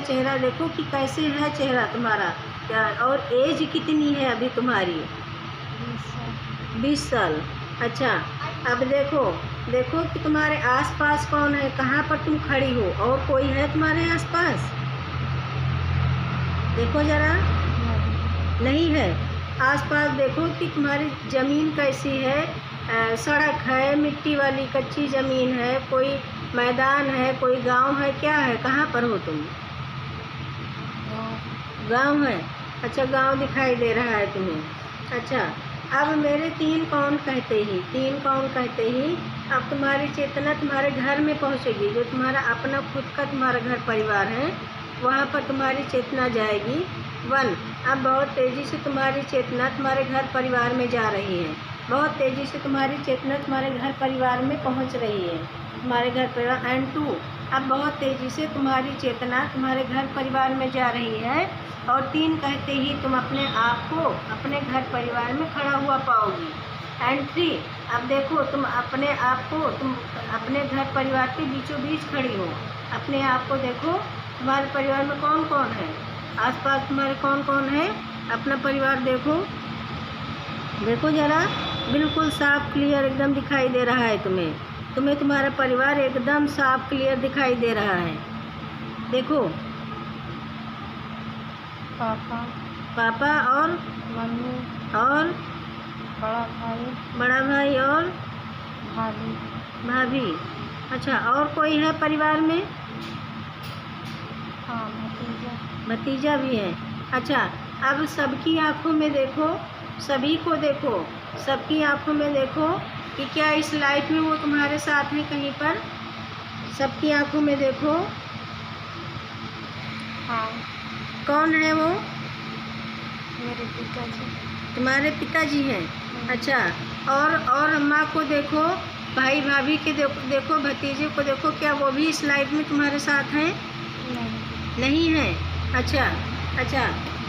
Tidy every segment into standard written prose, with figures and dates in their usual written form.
चेहरा देखो कि कैसे है चेहरा तुम्हारा क्या, और एज कितनी है अभी तुम्हारी? 20 साल। अच्छा, अब देखो देखो कि तुम्हारे आसपास कौन है, कहाँ पर तुम खड़ी हो, और कोई है तुम्हारे आसपास? देखो ज़रा। नहीं है। आसपास देखो कि तुम्हारी ज़मीन कैसी है, सड़क है, मिट्टी वाली कच्ची ज़मीन है, कोई मैदान है, कोई गांव है, क्या है, कहाँ पर हो तुम? गांव है। अच्छा, गांव दिखाई दे रहा है तुम्हें। अच्छा, अब मेरे तीन कौन कहते ही अब तुम्हारी चेतना तुम्हारे घर में पहुंचेगी, जो तुम्हारा अपना खुद का तुम्हारा घर परिवार है, वहाँ पर तुम्हारी चेतना जाएगी। 1। अब बहुत तेज़ी से तुम्हारी चेतना तुम्हारे घर परिवार में जा रही है, बहुत तेज़ी से तुम्हारी चेतना तुम्हारे घर परिवार में पहुँच रही है, तुम्हारे घर परिवार। एंड 2, अब बहुत तेज़ी से तुम्हारी चेतना तुम्हारे घर परिवार में जा रही है, और 3 कहते ही तुम अपने आप को अपने घर परिवार में खड़ा हुआ पाओगी। एंड 3, अब देखो तुम अपने आप को तुम अपने घर परिवार के बीचों बीच खड़ी हो, अपने आप को देखो, तुम्हारे परिवार में कौन कौन है, आसपास तुम्हारे कौन कौन है, अपना परिवार देखो, देखो ज़रा, बिल्कुल साफ क्लियर एकदम दिखाई दे रहा है तुम्हें तुम्हारा परिवार एकदम साफ क्लियर दिखाई दे रहा है। देखो, पापा और मम्मी और बड़ा भाई और भाभी। अच्छा, और कोई है परिवार में? हाँ, भतीजा भी है। अच्छा, अब सबकी आंखों में देखो, सभी को देखो, सबकी आंखों में देखो कि क्या इस लाइफ में वो तुम्हारे साथ में कहीं पर, सबकी आंखों में देखो। हाँ। कौन है वो? मेरे पिताजी। तुम्हारे पिताजी हैं। अच्छा, और अम्मा को देखो, भाई भाभी के देखो, भतीजे को देखो, क्या वो भी इस लाइफ में तुम्हारे साथ हैं? नहीं है। अच्छा,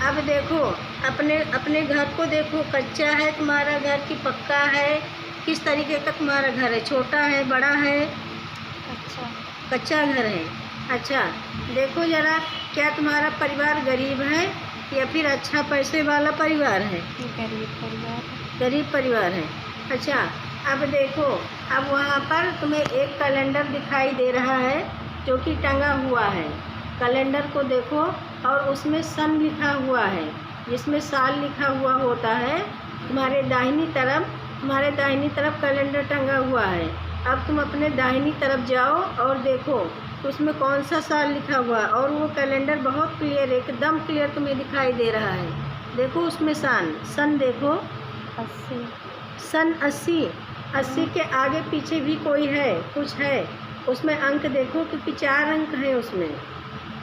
अब देखो अपने घर को देखो, कच्चा है तुम्हारा घर कि पक्का है, किस तरीके का तुम्हारा घर है, छोटा है, बड़ा है? कच्चा घर है। अच्छा, देखो ज़रा, क्या तुम्हारा परिवार गरीब है या फिर अच्छा पैसे वाला परिवार है? गरीब परिवार है। अच्छा, अब देखो, अब वहाँ पर तुम्हें एक कैलेंडर दिखाई दे रहा है जो कि टंगा हुआ है। कैलेंडर को देखो, और उसमें सन लिखा हुआ है, जिसमें साल लिखा हुआ होता है। तुम्हारे दाहिनी तरफ कैलेंडर टंगा हुआ है। अब तुम अपने दाहिनी तरफ जाओ और देखो तो उसमें कौन सा साल लिखा हुआ है, और वो कैलेंडर बहुत क्लियर, एकदम क्लियर तुम्हें दिखाई दे रहा है। देखो उसमें सन देखो, 80। सन 80 के आगे पीछे भी कोई है, कुछ है उसमें, अंक देखो, क्योंकि 4 अंक हैं उसमें,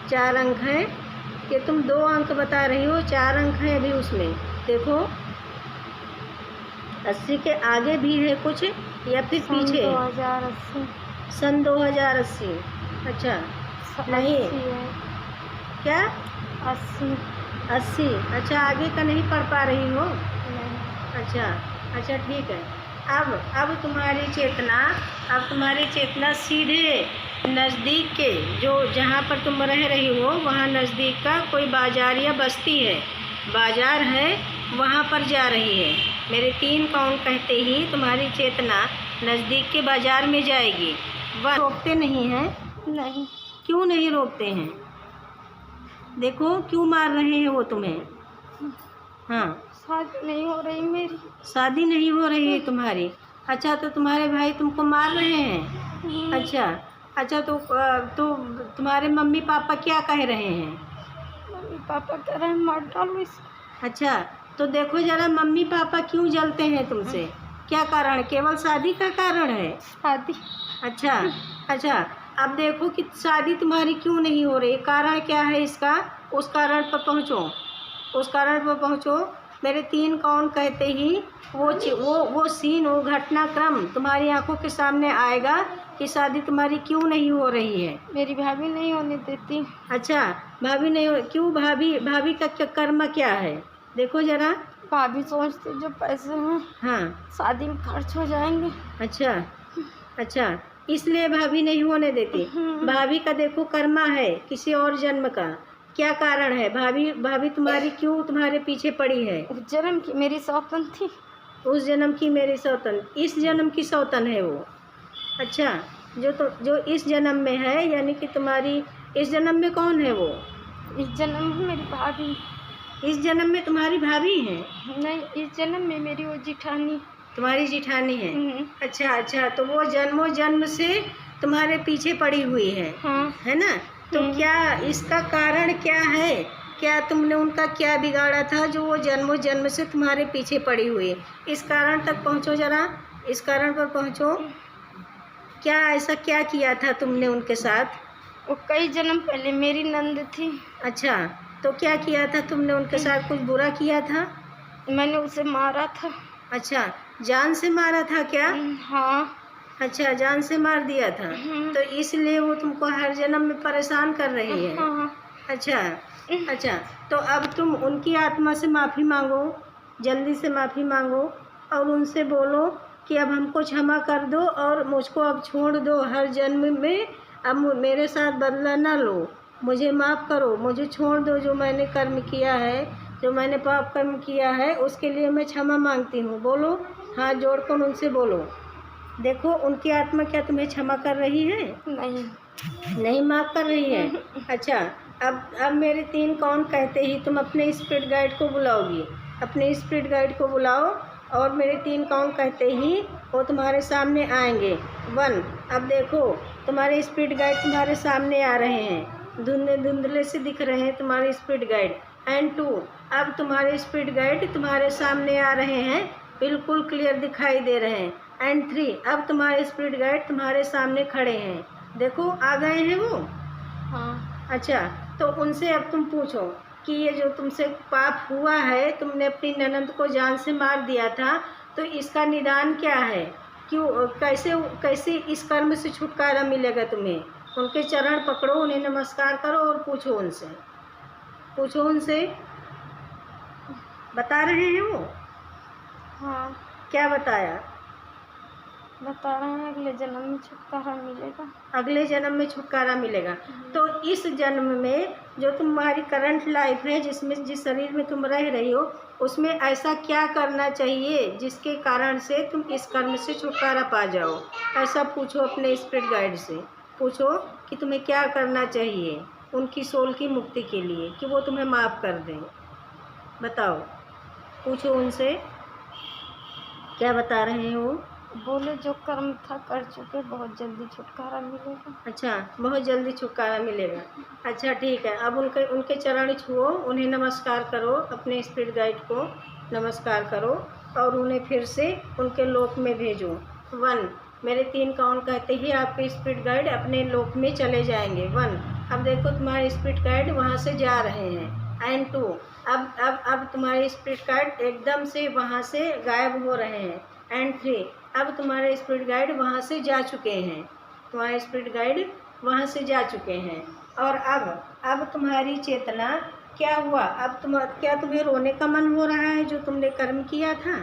4 अंक हैं, कि तुम 2 अंक बता रही हो, 4 अंक हैं अभी उसमें। देखो 80 के आगे भी है कुछ या फिर पीछे? 2080। सन 2080। अच्छा, नहीं, क्या? 80। अच्छा, आगे का नहीं पढ़ पा रही हो? अच्छा, ठीक है। अब तुम्हारी चेतना सीधे नज़दीक के, जो जहाँ पर तुम रह रही हो, वहाँ नज़दीक का कोई बाज़ार या बस्ती है, बाज़ार है, वहाँ पर जा रही है। मेरे 3 काउंट कहते ही तुम्हारी चेतना नज़दीक के बाज़ार में जाएगी। वह रोकते नहीं हैं? नहीं। क्यों नहीं रोकते हैं? देखो क्यों मार रहे हैं वो तुम्हें? हाँ, शादी नहीं हो रही मेरी। शादी नहीं हो रही है तुम्हारी? अच्छा, तो तुम्हारे भाई तुमको मार रहे हैं? अच्छा, तो तुम्हारे मम्मी पापा क्या कह रहे हैं? मम्मी पापा कह रहे हैं मार डालो इसे। अच्छा, तो देखो ज़रा, मम्मी पापा क्यों जलते हैं तुमसे? क्या कारण? केवल शादी का कारण है? शादी। अच्छा, अब देखो कि शादी तुम्हारी क्यों नहीं हो रही, कारण क्या है इसका, उस कारण पर पहुँचो। मेरे 3 काउंट कहते ही वो सीन, वो घटनाक्रम तुम्हारी आंखों के सामने आएगा कि शादी तुम्हारी क्यों नहीं हो रही है। मेरी भाभी नहीं होने देती। अच्छा, भाभी नहीं हो, क्यों? भाभी का कर्म क्या है? देखो ज़रा। भाभी सोचती जो पैसे हैं, हाँ, शादी में खर्च हो जाएंगे। अच्छा, इसलिए भाभी नहीं होने देती। भाभी का देखो कर्मा है किसी और जन्म का। क्या कारण है? भाभी तुम्हारी क्यों तुम्हारे पीछे पड़ी है? उस जन्म की मेरी सौतन थी। उस जन्म की मेरी सौतन, इस जन्म की सौतन है वो। अच्छा, जो इस जन्म में है, यानी कि तुम्हारी इस जन्म में कौन है वो? इस जन्म में मेरी भाभी। इस जन्म में तुम्हारी भाभी है? नहीं, इस जन्म में मेरी वो जिठानी। तुम्हारी जिठानी है? अच्छा, तो वो जन्मों जन्म से तुम्हारे पीछे पड़ी हुई है। हाँ। है ना? तो क्या इसका कारण क्या है? क्या तुमने उनका क्या बिगाड़ा था जो वो जन्मों जन्म से तुम्हारे पीछे पड़ी हुई है? इस कारण तक पहुँचो जरा, इस कारण पर पहुँचो। क्या ऐसा क्या किया था तुमने उनके साथ? वो कई जन्म पहले मेरी नंद थी। अच्छा, तो क्या किया था तुमने उनके साथ? कुछ बुरा किया था? मैंने उसे मारा था। अच्छा, जान से मारा था क्या? हाँ। अच्छा, जान से मार दिया था, तो इसलिए वो तुमको हर जन्म में परेशान कर रही है। हाँ। अच्छा, तो अब तुम उनकी आत्मा से माफ़ी मांगो, जल्दी से माफ़ी मांगो और उनसे बोलो कि अब हमको क्षमा कर दो और मुझको अब छोड़ दो हर जन्म में। अब मेरे साथ बदला ना लो, मुझे माफ़ करो, मुझे छोड़ दो। जो मैंने कर्म किया है, जो मैंने पाप कर्म किया है, उसके लिए मैं क्षमा मांगती हूँ। बोलो, हाथ जोड़कर उनसे बोलो। देखो उनकी आत्मा क्या तुम्हें क्षमा कर रही है? नहीं माफ़ कर रही है। अच्छा, अब मेरे 3 काउंट कहते ही तुम अपने स्पिरिट गाइड को बुलाओगी। अपने स्पिरिट गाइड को बुलाओ और मेरे 3 काउंट कहते ही वो तुम्हारे सामने आएंगे। 1, अब देखो तुम्हारे स्पिरिट गाइड तुम्हारे सामने आ रहे हैं, धुंधले से दिख रहे हैं तुम्हारे स्पिरिट गाइड। एंड 2, अब तुम्हारे स्पिरिट गाइड तुम्हारे सामने आ रहे हैं, बिल्कुल क्लियर दिखाई दे रहे हैं। एंड 3, अब तुम्हारे स्पिरिट गाइड तुम्हारे सामने खड़े हैं। देखो आ गए हैं वो। हाँ। अच्छा, तो उनसे अब तुम पूछो कि ये जो तुमसे पाप हुआ है, तुमने अपनी ननद को जान से मार दिया था, तो इसका निदान क्या है? क्यों, कैसे इस कर्म से छुटकारा मिलेगा तुम्हें? उनके चरण पकड़ो, उन्हें नमस्कार करो और पूछो उनसे। बता रहे हैं वो? हाँ। क्या बताया? बता रहे हैं अगले जन्म में छुटकारा मिलेगा। अगले जन्म में छुटकारा मिलेगा। तो इस जन्म में जो तुम्हारी करंट लाइफ है, जिस शरीर में तुम रह रही हो, उसमें ऐसा क्या करना चाहिए जिसके कारण से तुम इस कर्म से छुटकारा पा जाओ? ऐसा पूछो अपने स्पिरिट गाइड से। पूछो कि तुम्हें क्या करना चाहिए उनकी सोल की मुक्ति के लिए, कि वो तुम्हें माफ़ कर दें। बताओ, पूछो उनसे क्या बता रहे हो। बोले जो कर्म था कर चुके, बहुत जल्दी छुटकारा मिलेगा। अच्छा, बहुत जल्दी छुटकारा मिलेगा। अच्छा ठीक है, अब उनके चरण छुओ, उन्हें नमस्कार करो, अपने स्पिरिट गाइड को नमस्कार करो और उन्हें फिर से उनके लोक में भेजो। 1, मेरे 3 काउंट कहते ही आपके स्पिरिट गाइड अपने लोक में चले जाएंगे। 1, अब देखो तुम्हारे स्पिरिट गाइड वहाँ से जा रहे हैं। एंड 2, अब तुम्हारे स्पिरिट गाइड एकदम से वहाँ से गायब हो रहे हैं। एंड 3, अब तुम्हारे स्पिरिट गाइड वहाँ से जा चुके हैं। तुम्हारे स्पिरिट गाइड वहाँ से जा चुके हैं। और अब तुम्हारी चेतना क्या हुआ? अब क्या तुम्हें रोने का मन हो रहा है जो तुमने कर्म किया था?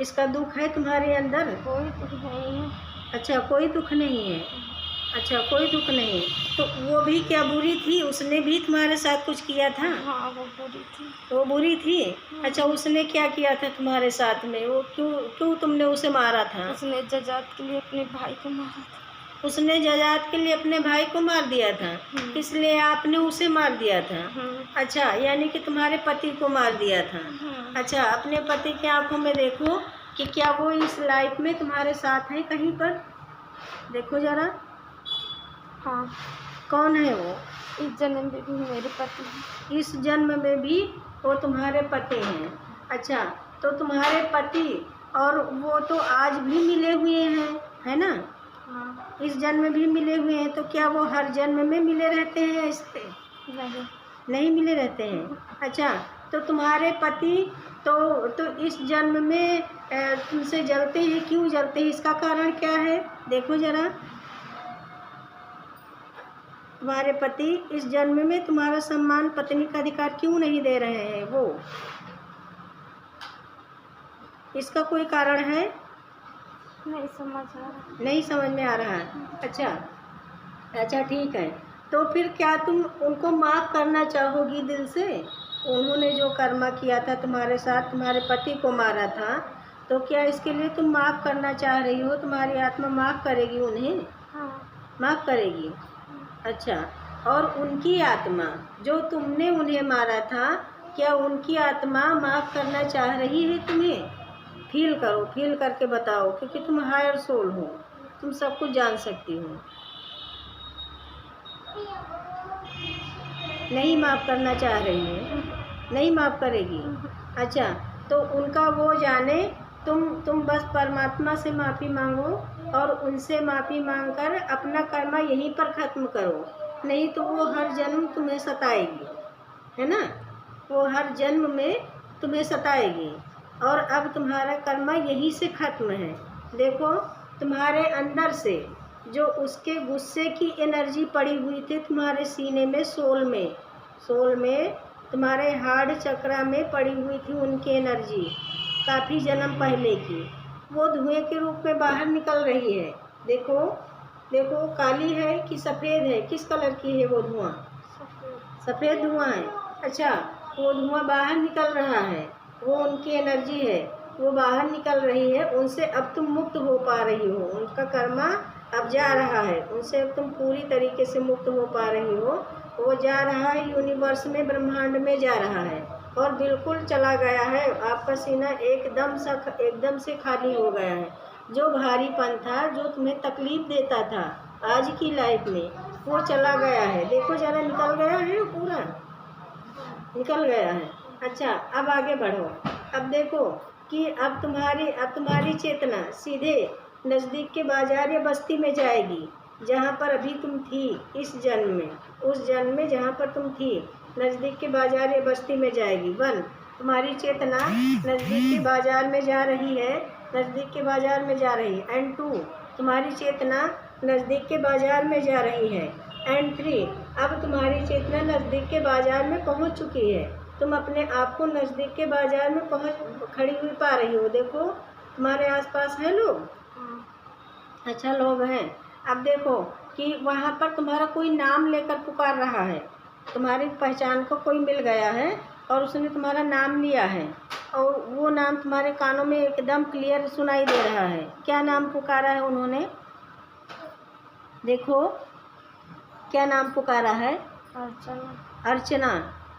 इसका दुख है तुम्हारे अंदर? कोई दुख नहीं है। अच्छा, कोई दुख नहीं है। अच्छा, कोई दुख नहीं। तो वो भी क्या बुरी थी? उसने भी तुम्हारे साथ कुछ किया था? हाँ, वो बुरी थी। वो बुरी थी? अच्छा, उसने क्या किया था तुम्हारे साथ में? वो क्यों तुमने उसे मारा था? उसने जजात के लिए अपने भाई को मारा था। उसने जजात के लिए अपने भाई को मार दिया था, इसलिए आपने उसे मार दिया था। अच्छा, यानी कि तुम्हारे पति को मार दिया था। अच्छा, अपने पति की आंखों में देखो कि क्या वो इस लाइफ में तुम्हारे साथ है कहीं पर? देखो जरा। हाँ। कौन है वो? इस जन्म में भी मेरे पति हैं। इस जन्म में भी वो तुम्हारे पति हैं। अच्छा, तो तुम्हारे पति और वो तो आज भी मिले हुए हैं, है ना? हाँ। इस जन्म में भी मिले हुए हैं, तो क्या वो हर जन्म में मिले रहते हैं इससे? नहीं मिले रहते हैं। अच्छा, तो तुम्हारे पति तो इस जन्म में तुमसे जलते हैं। क्यों जलते हैं? इसका कारण क्या है? देखो जरा। तुम्हारे पति इस जन्म में तुम्हारा सम्मान, पत्नी का अधिकार क्यों नहीं दे रहे हैं वो? इसका कोई कारण है? नहीं समझ आ रहा। नहीं समझ में आ रहा है। अच्छा अच्छा ठीक है, तो फिर क्या तुम उनको माफ़ करना चाहोगी दिल से? उन्होंने जो कर्म किया था तुम्हारे साथ, तुम्हारे पति को मारा था, तो क्या इसके लिए तुम माफ़ करना चाह रही हो? तुम्हारी आत्मा माफ़ करेगी उन्हें? हाँ। माफ़ करेगी। अच्छा, और उनकी आत्मा जो तुमने उन्हें मारा था, क्या उनकी आत्मा माफ़ करना चाह रही है तुम्हें? फील करो, फील करके बताओ, क्योंकि तुम हायर सोल हो, तुम सब कुछ जान सकती हो। नहीं माफ़ करना चाह रही है, नहीं माफ़ करेगी। अच्छा, तो उनका वो जाने, तुम बस परमात्मा से माफ़ी मांगो और उनसे माफ़ी मांगकर अपना कर्म यहीं पर ख़त्म करो, नहीं तो वो हर जन्म तुम्हें सताएगी, है ना? वो हर जन्म में तुम्हें सताएगी और अब तुम्हारा कर्म यहीं से ख़त्म है। देखो, तुम्हारे अंदर से जो उसके गुस्से की एनर्जी पड़ी हुई थी तुम्हारे सीने में, सोल में तुम्हारे हार्ट चक्रा में पड़ी हुई थी उनकी एनर्जी, काफ़ी जन्म पहले की, वो धुएं के रूप में बाहर निकल रही है। देखो देखो, काली है कि सफ़ेद है? किस कलर की है वो धुआं? सफ़ेद धुआं है। अच्छा, वो धुआं बाहर निकल रहा है, वो उनकी एनर्जी है, वो बाहर निकल रही है। उनसे अब तुम मुक्त हो पा रही हो, उनका कर्मा अब जा रहा है, उनसे अब तुम पूरी तरीके से मुक्त हो पा रही हो। वो जा रहा है यूनिवर्स में, ब्रह्मांड में जा रहा है और बिल्कुल चला गया है। आपका सीना एकदम से खाली हो गया है। जो भारीपन था, जो तुम्हें तकलीफ देता था आज की लाइफ में, वो चला गया है। देखो जरा, निकल गया है, पूरा निकल गया है। अच्छा, अब आगे बढ़ो। अब देखो कि अब तुम्हारी चेतना सीधे नज़दीक के बाजार या बस्ती में जाएगी, जहाँ पर अभी तुम थी इस जन्म में, उस जन्म में जहाँ पर तुम थी, नज़दीक के बाजार या बस्ती में जाएगी। 1, तुम्हारी चेतना नज़दीक के बाजार में जा रही है, नज़दीक के बाजार में जा रही है। एंड 2, तुम्हारी चेतना नज़दीक के बाजार में जा रही है। एंड 3, अब तुम्हारी चेतना नज़दीक के बाजार में पहुंच चुकी है। तुम अपने आप को नज़दीक के बाजार में खड़ी हुई पा रही हो। देखो, तुम्हारे आसपास हैं लोग, अच्छा लोग हैं। अब देखो कि वहाँ पर तुम्हारा कोई नाम लेकर पुकार रहा है, तुम्हारी पहचान को कोई मिल गया है और उसने तुम्हारा नाम लिया है और वो नाम तुम्हारे कानों में एकदम क्लियर सुनाई दे रहा है। क्या नाम पुकारा है उन्होंने? देखो, क्या नाम पुकारा है? अर्चना।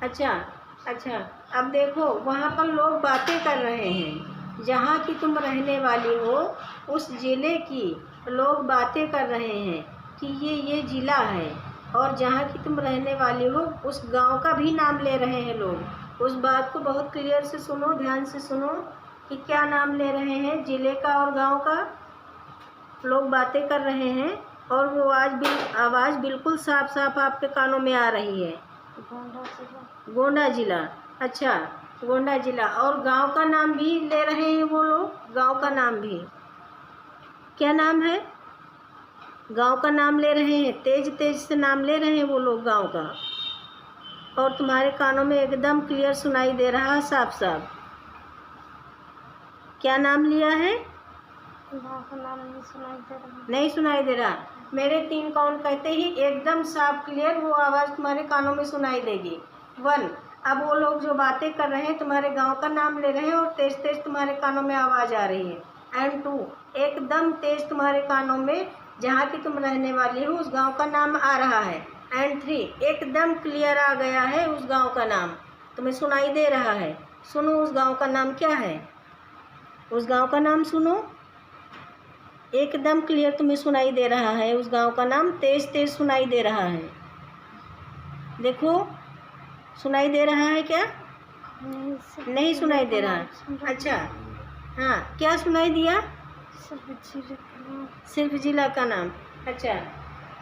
अच्छा, अब देखो, वहाँ पर लोग बातें कर रहे हैं। जहाँ की तुम रहने वाली हो, उस ज़िले की लोग बातें कर रहे हैं कि ये ज़िला है, और जहाँ की तुम रहने वाली हो उस गांव का भी नाम ले रहे हैं लोग। उस बात को बहुत क्लियर से सुनो, ध्यान से सुनो कि क्या नाम ले रहे हैं ज़िले का और गांव का। लोग बातें कर रहे हैं और वो आवाज़ बिल्कुल साफ साफ आपके कानों में आ रही है। गोंडा जिला। अच्छा, गोंडा जिला। और गांव का नाम भी ले रहे हैं वो लोग, गांव का नाम भी। क्या नाम है? गांव का नाम ले रहे हैं, तेज तेज से नाम ले रहे हैं वो लोग गांव का, और तुम्हारे कानों में एकदम क्लियर सुनाई दे रहा है, साफ साफ। क्या नाम लिया है? गाँव का नाम नहीं सुनाई दे रहा। नहीं सुनाई दे रहा। मेरे 3 काउंट कहते ही एकदम साफ क्लियर वो आवाज़ तुम्हारे कानों में सुनाई देगी। 1, अब वो लोग जो बातें कर रहे हैं तुम्हारे गांव का नाम ले रहे हैं और तेज तेज तुम्हारे कानों में आवाज़ आ रही है। एंड 2, एकदम तेज तुम्हारे कानों में जहाँ की तुम रहने वाली हो उस गांव का नाम आ रहा है। एंड 3, एकदम क्लियर आ गया है उस गांव का नाम, तुम्हें सुनाई दे रहा है। सुनो, उस गांव का नाम क्या है? उस गांव का नाम सुनो, एकदम क्लियर तुम्हें सुनाई दे रहा है। उस गांव का नाम तेज तेज सुनाई दे रहा है। देखो, सुनाई दे रहा है क्या? नहीं सुनाई दे रहा। अच्छा, हाँ, क्या सुनाई दिया? सिर्फ जिला का नाम। अच्छा,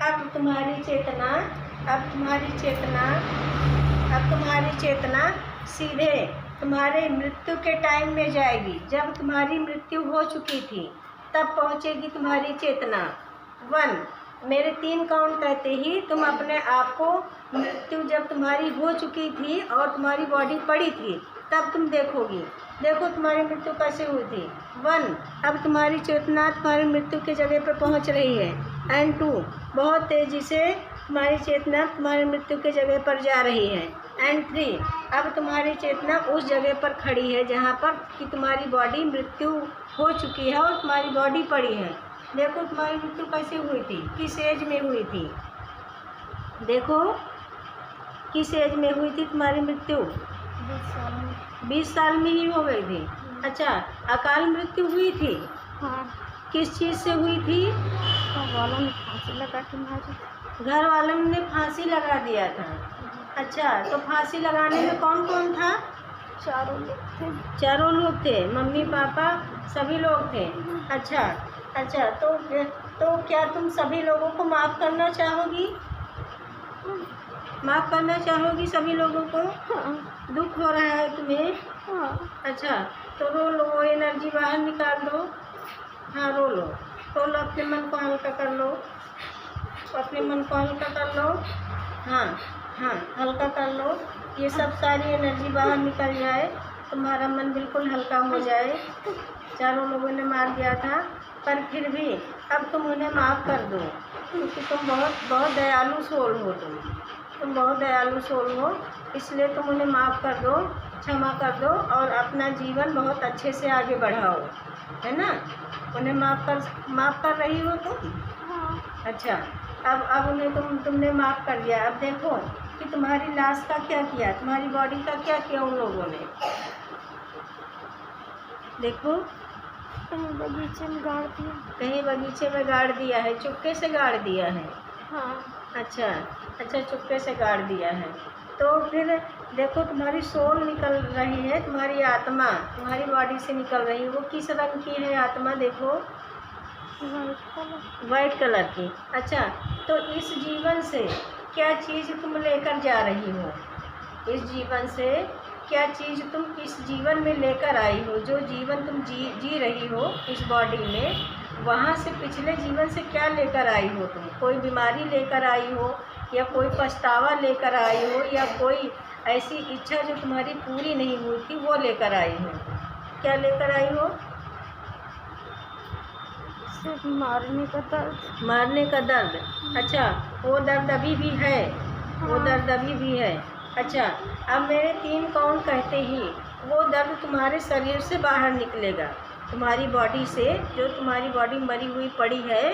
अब तुम्हारी चेतना सीधे तुम्हारे मृत्यु के टाइम में जाएगी। जब तुम्हारी मृत्यु हो चुकी थी तब पहुँचेगी तुम्हारी चेतना। 1, मेरे 3 काउंट कहते ही तुम अपने आप को, मृत्यु जब तुम्हारी हो चुकी थी और तुम्हारी बॉडी पड़ी थी, तब तुम देखोगी। देखो तुम्हारी मृत्यु कैसे हुई थी। 1, अब तुम्हारी चेतना तुम्हारी मृत्यु की जगह पर पहुंच रही है। एंड 2, बहुत तेज़ी से तुम्हारी चेतना तुम्हारी मृत्यु की जगह पर जा रही है। एंड 3, अब तुम्हारी चेतना उस जगह पर खड़ी है जहाँ पर कि तुम्हारी बॉडी मृत्यु हो चुकी है और तुम्हारी बॉडी पड़ी है। देखो तुम्हारी मृत्यु कैसे हुई थी, किस एज में हुई थी। देखो किस एज में हुई थी तुम्हारी मृत्यु। 20 साल में। 20 साल में ही हो गई थी। अच्छा, अकाल मृत्यु हुई थी, हाँ, किस चीज़ से हुई थी। घर वालों ने फांसी लगा के मारी थी। घर वालों ने फांसी लगा दिया था। अच्छा, तो फांसी लगाने में कौन कौन था। 4 लोग थे। चारों लोग थे, मम्मी पापा सभी लोग थे। अच्छा अच्छा, तो क्या तुम सभी लोगों को माफ़ करना चाहोगी। माफ़ करना चाहोगी सभी लोगों को। हाँ, दुख हो रहा है तुम्हें। हाँ, अच्छा, तो रो लो, वो एनर्जी बाहर निकाल दो। हाँ, रो लो, अपने मन को हल्का कर लो, अपने मन को हल्का कर लो। हाँ हाँ, हल्का कर लो, ये सब सारी एनर्जी बाहर निकल जाए, तुम्हारा मन बिल्कुल हल्का हो जाए। चारों लोगों ने मार दिया था, पर फिर भी अब तुम उन्हें माफ़ कर दो, क्योंकि तुम बहुत बहुत दयालु सोल हो। तुम बहुत दयालु सोल हो, इसलिए तुम उन्हें माफ़ कर दो, क्षमा कर दो और अपना जीवन बहुत अच्छे से आगे बढ़ाओ, है ना। उन्हें माफ़ कर रही हो तुम। हाँ। अच्छा, अब उन्हें तुमने माफ़ कर दिया। अब देखो कि तुम्हारी लाश का क्या किया, तुम्हारी बॉडी का क्या किया उन लोगों ने। देखो, कहीं बगीचे में गाड़ दिया। कहीं बगीचे में गाड़ दिया है, चुपके से गाड़ दिया है। हाँ, अच्छा अच्छा, चुपके से गाड़ दिया है। तो फिर देखो तुम्हारी सोल निकल रही है, तुम्हारी आत्मा तुम्हारी बॉडी से निकल रही है। वो किस रंग की है आत्मा, देखो वाइट कलर। वाइट कलर की। अच्छा, तो इस जीवन से क्या चीज़ तुम लेकर जा रही हो। इस जीवन से क्या चीज़ तुम इस जीवन में लेकर आई हो। जो जीवन तुम जी रही हो इस बॉडी में, वहाँ से पिछले जीवन से क्या लेकर आई हो तुम। कोई बीमारी लेकर आई हो, या कोई पछतावा लेकर आई हो, या कोई ऐसी इच्छा जो तुम्हारी पूरी नहीं हुई थी वो लेकर आई हो। क्या लेकर आई हो। सिर्फ मारने का दर्द। मारने का दर्द। अच्छा, वो दर्द अभी भी है। वो हाँ। दर्द अभी भी है। अच्छा, अब मेरे 3 काउंट कहते ही वो दर्द तुम्हारे शरीर से बाहर निकलेगा। तुम्हारी बॉडी से, जो तुम्हारी बॉडी मरी हुई पड़ी है,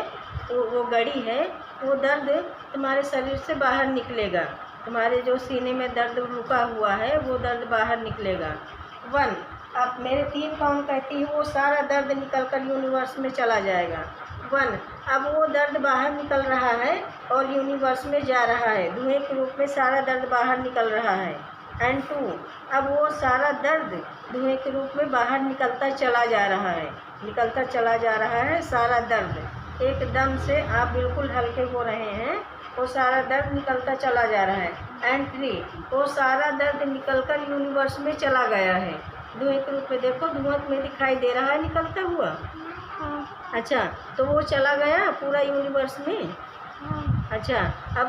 वो गड़ी है, वो दर्द तुम्हारे शरीर से बाहर निकलेगा। तुम्हारे जो सीने में दर्द रुका हुआ है वो दर्द बाहर निकलेगा। 1, अब मेरे 3 काउंट कहती है वो सारा दर्द निकल कर यूनिवर्स में चला जाएगा। 1, अब वो दर्द बाहर निकल रहा है और यूनिवर्स में जा रहा है, धुएं के रूप में सारा दर्द बाहर निकल रहा है। एंड 2, अब वो सारा दर्द धुएं के रूप में बाहर निकलता चला जा रहा है, निकलता चला जा रहा है सारा दर्द। एकदम से आप बिल्कुल हल्के हो रहे हैं, वो सारा दर्द निकलता चला जा रहा है। एंड 3, वो सारा दर्द निकलकर यूनिवर्स में चला गया है, धुएं के रूप में। देखो धुआं में दिखाई दे रहा है निकलता हुआ। हाँ, अच्छा, तो वो चला गया पूरा यूनिवर्स में। हाँ, अच्छा, अब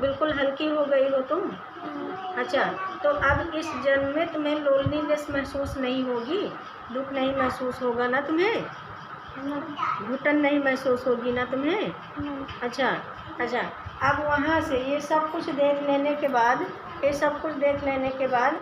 बिल्कुल हल्की हो गई हो तुम। अच्छा, तो अब इस जन्म में तुम्हें लोनलीनेस महसूस नहीं होगी, दुख नहीं महसूस होगा ना तुम्हें, नहीं, घुटन नहीं महसूस होगी ना तुम्हें। नहीं। अच्छा अच्छा, अब वहाँ से ये सब कुछ देख लेने के बाद